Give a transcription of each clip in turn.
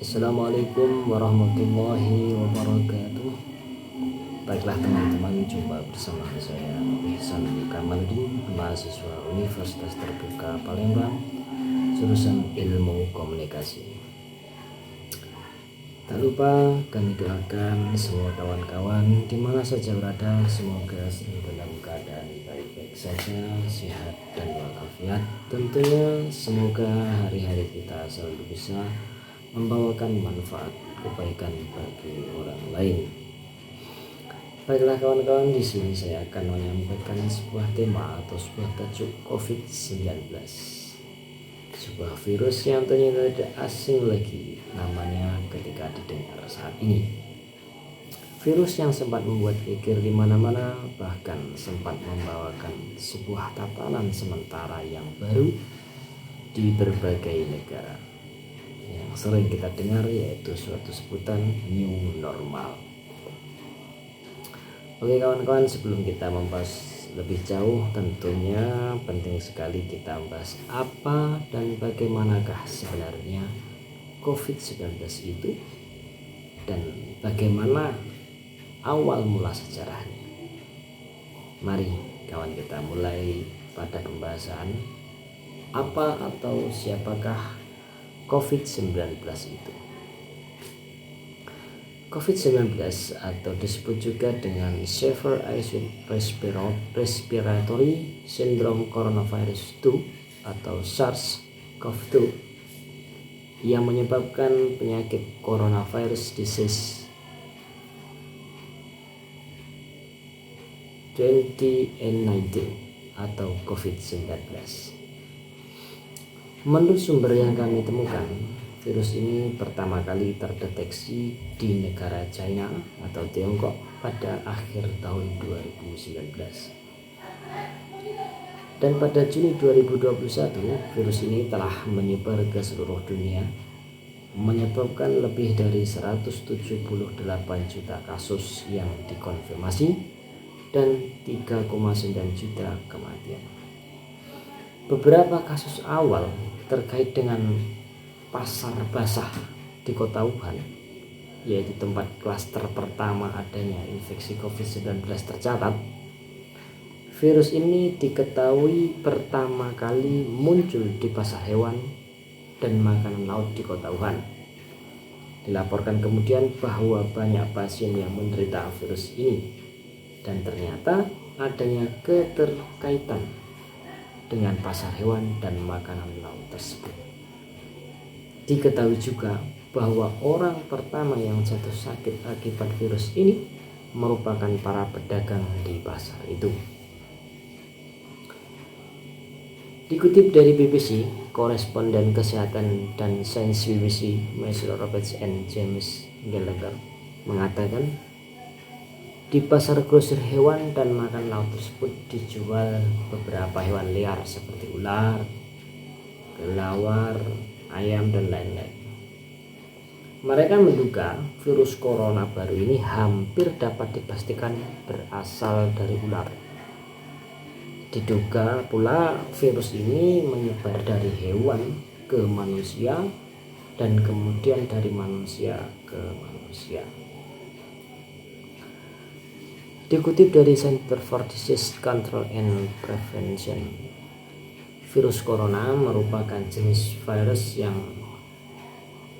Assalamualaikum warahmatullahi wabarakatuh. Baiklah teman-teman, jumpa bersama saya Ihsan Kamaluddin, mahasiswa Universitas Terbuka Palembang, jurusan Ilmu Komunikasi. Tak lupa kami doakan semua kawan-kawan di mana saja berada, semoga selalu dalam keadaan baik-baik saja, sehat dan walafiat. Tentunya semoga hari-hari kita selalu bisa membawakan manfaat kebaikan bagi orang lain. Baiklah kawan-kawan, di sini saya akan menyampaikan sebuah tema atau sebuah tajuk COVID-19. Sebuah virus yang ternyata tidak asing lagi namanya ketika didengar saat ini. Virus yang sempat membuat pikir di mana-mana, bahkan sempat membawakan sebuah tatanan sementara yang baru di berbagai negara. Yang sering kita dengar yaitu suatu sebutan new normal. Oke kawan-kawan, sebelum kita membahas lebih jauh, tentunya penting sekali kita membahas apa dan bagaimanakah sebenarnya COVID-19 itu dan bagaimana awal mula sejarahnya. Mari kawan kita mulai pada pembahasan apa atau siapakah COVID-19 itu. COVID-19 atau disebut juga dengan Severe Acute Respiratory Syndrome Coronavirus 2 atau SARS-CoV-2 yang menyebabkan penyakit coronavirus disease 2019 atau COVID-19. Menurut sumber yang kami temukan, virus ini pertama kali terdeteksi di negara China atau Tiongkok pada akhir tahun 2019. Dan pada Juni 2021, virus ini telah menyebar ke seluruh dunia, menyebabkan lebih dari 178 juta kasus yang dikonfirmasi dan 3,9 juta kematian. Beberapa kasus awal terkait dengan pasar basah di kota Wuhan, yaitu tempat klaster pertama adanya infeksi COVID-19 tercatat. Virus ini diketahui pertama kali muncul di pasar hewan dan makanan laut di kota Wuhan. Dilaporkan kemudian bahwa banyak pasien yang menderita virus ini dan ternyata adanya keterkaitan dengan pasar hewan dan makanan laut tersebut. Diketahui juga bahwa orang pertama yang jatuh sakit akibat virus ini merupakan para pedagang di pasar itu. Dikutip dari BBC, koresponden kesehatan dan sains BBC Matthew Roberts and James Gallagher mengatakan, di pasar grosir hewan dan makan laut tersebut dijual beberapa hewan liar seperti ular, kelelawar, ayam, dan lain-lain. Mereka menduga virus corona baru ini hampir dapat dipastikan berasal dari ular. Diduga pula virus ini menyebar dari hewan ke manusia dan kemudian dari manusia ke manusia. Dikutip dari Center for Disease Control and Prevention, virus corona merupakan jenis virus yang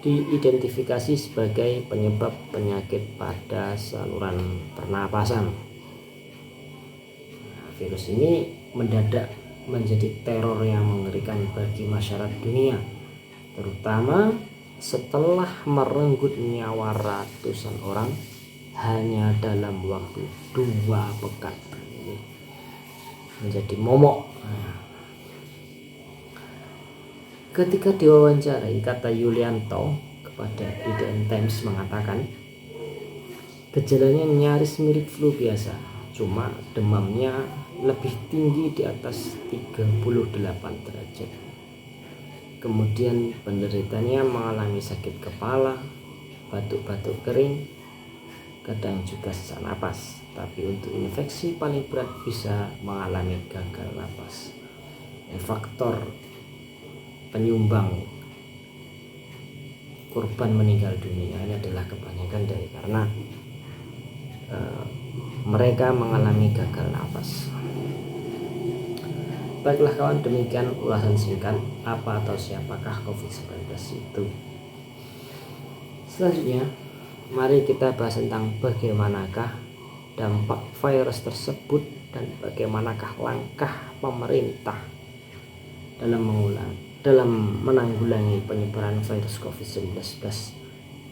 diidentifikasi sebagai penyebab penyakit pada saluran pernapasan. Virus ini mendadak menjadi teror yang mengerikan bagi masyarakat dunia, terutama setelah merenggut nyawa ratusan orang hanya dalam waktu 2 pekan. Ini menjadi momok. Ketika diwawancarai, kata Yulianto kepada IDN Times mengatakan, gejalanya nyaris mirip flu biasa, cuma demamnya lebih tinggi di atas 38 derajat. Kemudian penderitanya mengalami sakit kepala, batuk-batuk kering, kadang juga sesak napas. Tapi untuk infeksi paling berat bisa mengalami gagal napas. Faktor penyumbang korban meninggal dunia ini adalah kebanyakan dari karena mereka mengalami gagal nafas. Baiklah kawan, demikian ulasan singkat apa atau siapakah COVID-19 itu. Selanjutnya, mari kita bahas tentang bagaimanakah dampak virus tersebut dan bagaimanakah langkah pemerintah dalam menanggulangi penyebaran virus COVID-19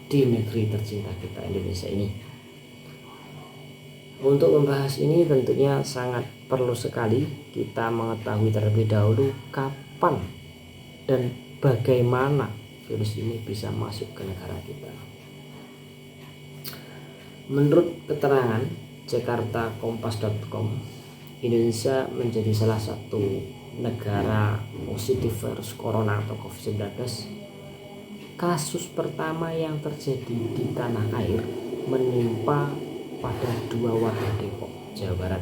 di negeri tercinta kita Indonesia ini. Untuk membahas ini tentunya sangat perlu sekali kita mengetahui terlebih dahulu kapan dan bagaimana virus ini bisa masuk ke negara kita. Menurut keterangan jakartakompas.com, Indonesia menjadi salah satu negara positif virus corona atau COVID-19. Kasus pertama yang terjadi di tanah air menimpa pada 2 warga Depok, Jawa Barat.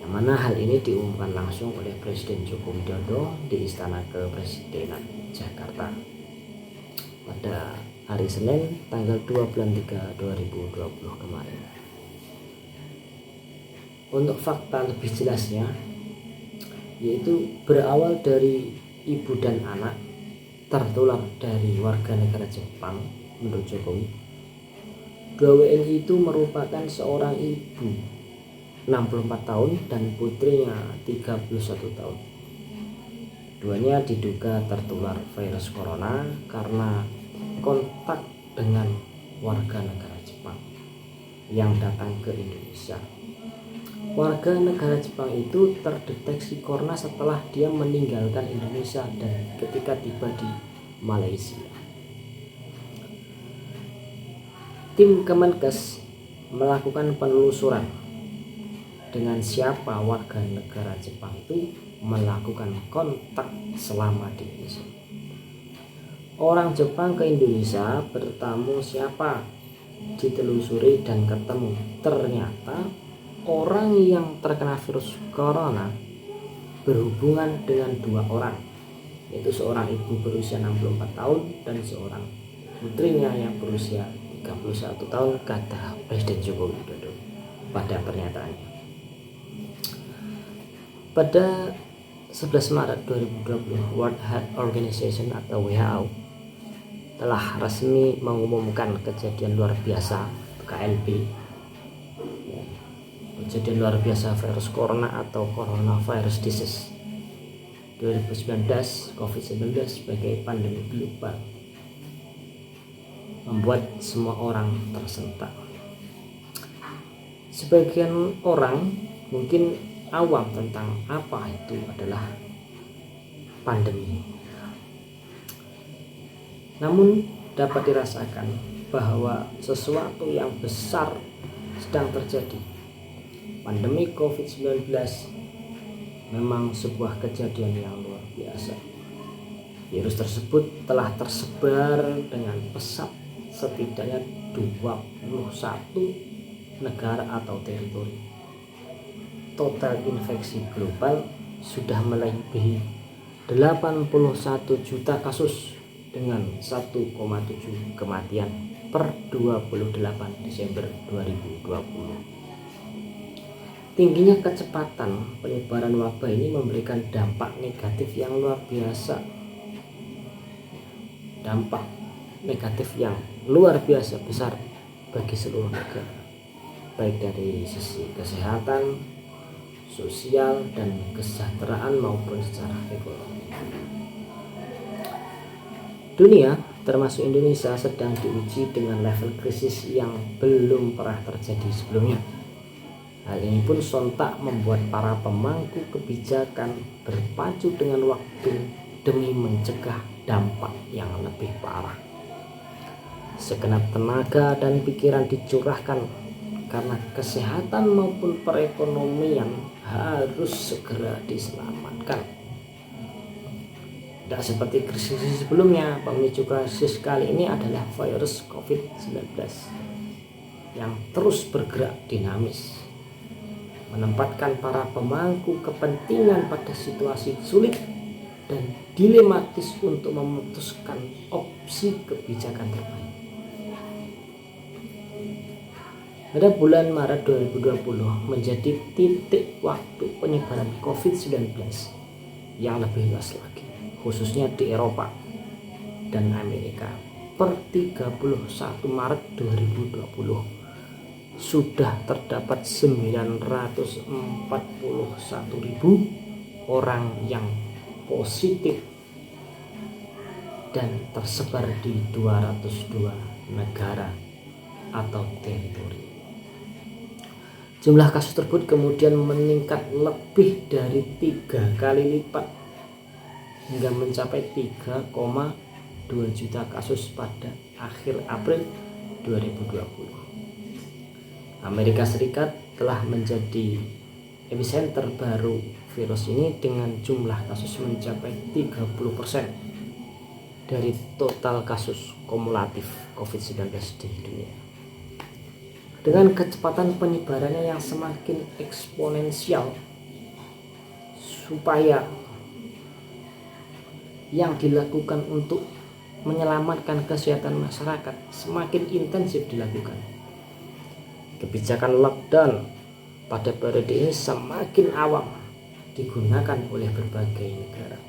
Yang mana hal ini diumumkan langsung oleh Presiden Joko Widodo di Istana Kepresidenan Jakarta pada hari Senin tanggal 2 bulan 3 2020 kemarin. Untuk fakta lebih jelasnya, yaitu berawal dari ibu dan anak tertular dari warga negara Jepang. Menurut Jokowi, 2 WNI itu merupakan seorang ibu 64 tahun dan putrinya 31 tahun. Keduanya diduga tertular virus corona karena kontak dengan warga negara Jepang yang datang ke Indonesia. Warga negara Jepang itu terdeteksi corona setelah dia meninggalkan Indonesia dan ketika tiba di Malaysia. Tim Kemenkes melakukan penelusuran dengan siapa warga negara Jepang itu melakukan kontak selama di Indonesia. Orang Jepang ke Indonesia bertamu siapa, ditelusuri dan ketemu. Ternyata orang yang terkena virus corona berhubungan dengan 2 orang, yaitu seorang ibu berusia 64 tahun dan seorang putrinya yang berusia 31 tahun, kata Presiden Joko Widodo pada pernyataannya. Pada 11 Maret 2020, World Health Organization atau WHO telah resmi mengumumkan kejadian luar biasa KLB, kejadian luar biasa virus corona atau coronavirus disease 2019 COVID-19 sebagai pandemi global, membuat semua orang tersentak. Sebagian orang mungkin awam tentang apa itu adalah pandemi. Namun dapat dirasakan bahwa sesuatu yang besar sedang terjadi. Pandemi COVID-19 memang sebuah kejadian yang luar biasa. Virus tersebut telah tersebar dengan pesat setidaknya 21 negara atau teritori. Total infeksi global sudah melebihi 81 juta kasus dengan 1,7 kematian per 28 Desember 2020. Tingginya kecepatan penyebaran wabah ini memberikan dampak negatif yang luar biasa. Dampak negatif yang luar biasa besar bagi seluruh negara, baik dari sisi kesehatan, sosial, dan kesejahteraan maupun secara ekonomi. Dunia termasuk Indonesia sedang diuji dengan level krisis yang belum pernah terjadi sebelumnya. Hal ini pun sontak membuat para pemangku kebijakan berpacu dengan waktu demi mencegah dampak yang lebih parah. Segenap tenaga dan pikiran dicurahkan karena kesehatan maupun perekonomian harus segera diselamatkan. Tidak seperti krisis sebelumnya, pemicu krisis kali ini adalah virus COVID-19 yang terus bergerak dinamis, menempatkan para pemangku kepentingan pada situasi sulit dan dilematis untuk memutuskan opsi kebijakan terbaik. Pada bulan Maret 2020 menjadi titik waktu penyebaran COVID-19 yang lebih luas lagi, khususnya di Eropa dan Amerika. Per 31 Maret 2020 sudah terdapat 941.000 orang yang positif dan tersebar di 202 negara atau teritori. Jumlah kasus tersebut kemudian meningkat lebih dari 3 kali lipat hingga mencapai 3,2 juta kasus pada akhir April 2020. Amerika Serikat telah menjadi epicenter baru virus ini dengan jumlah kasus mencapai 30% dari total kasus kumulatif COVID-19 di dunia. Dengan kecepatan penyebarannya yang semakin eksponensial, supaya yang dilakukan untuk menyelamatkan kesehatan masyarakat semakin intensif dilakukan. Kebijakan lockdown pada periode ini semakin awam digunakan oleh berbagai negara.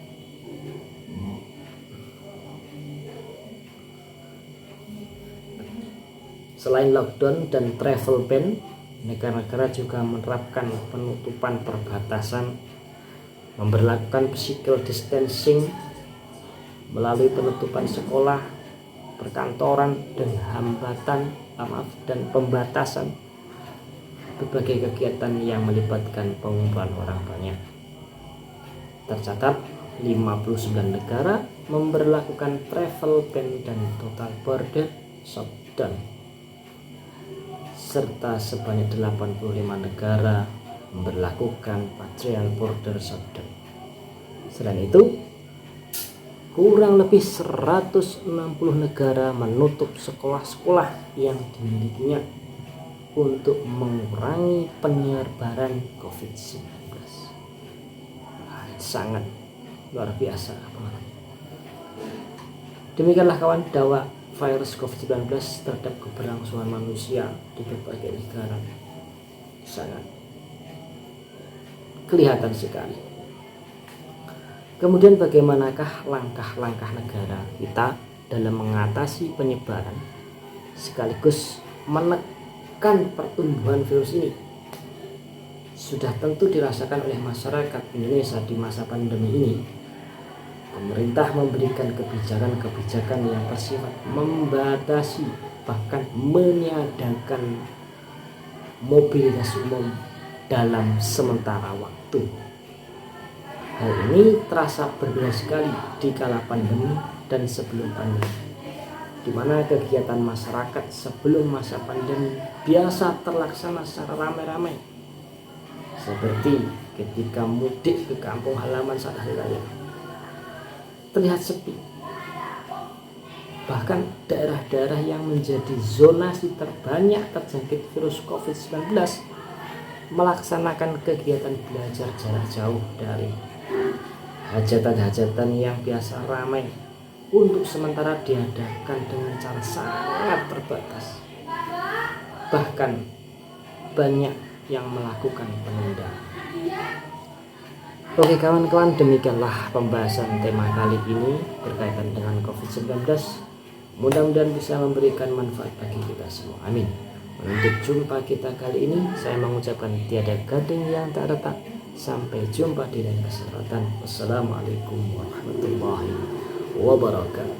Selain lockdown dan travel ban, negara-negara juga menerapkan penutupan perbatasan, memberlakukan physical distancing melalui penutupan sekolah, perkantoran, dan pembatasan berbagai kegiatan yang melibatkan pengumpulan orang banyak. Tercatat 59 negara memberlakukan travel ban dan total border shutdown, serta sebanyak 85 negara memberlakukan partial border shutdown. Selain itu, kurang lebih 160 negara menutup sekolah-sekolah yang dimilikinya untuk mengurangi penyebaran COVID-19. Sangat luar biasa. Demikianlah kawan, dakwah virus COVID-19 terhadap keberlangsungan manusia di berbagai negara sangat kelihatan sekali. Kemudian bagaimanakah langkah-langkah negara kita dalam mengatasi penyebaran sekaligus menekan pertumbuhan virus ini? Sudah tentu dirasakan oleh masyarakat Indonesia di masa pandemi ini. Pemerintah memberikan kebijakan-kebijakan yang bersifat membatasi, bahkan meniadakan mobilitas umum dalam sementara waktu. Hal ini terasa berbeda sekali di kala pandemi dan sebelum pandemi, di mana kegiatan masyarakat sebelum masa pandemi biasa terlaksana secara ramai-ramai, seperti ketika mudik ke kampung halaman saat hari raya. Terlihat sepi. Bahkan daerah-daerah yang menjadi zonasi terbanyak terjangkit virus COVID-19 melaksanakan kegiatan belajar jarak jauh daring. Hajatan-hajatan yang biasa ramai untuk sementara diadakan dengan cara sangat terbatas. Bahkan banyak yang melakukan penundaan. Oke kawan-kawan, demikianlah pembahasan tema kali ini berkaitan dengan COVID-19. Mudah-mudahan bisa memberikan manfaat bagi kita semua. Amin. Untuk jumpa kita kali ini, saya mengucapkan tiada gading yang tak retak. Sampai jumpa di lain kesempatan. Wassalamualaikum warahmatullahi wabarakatuh.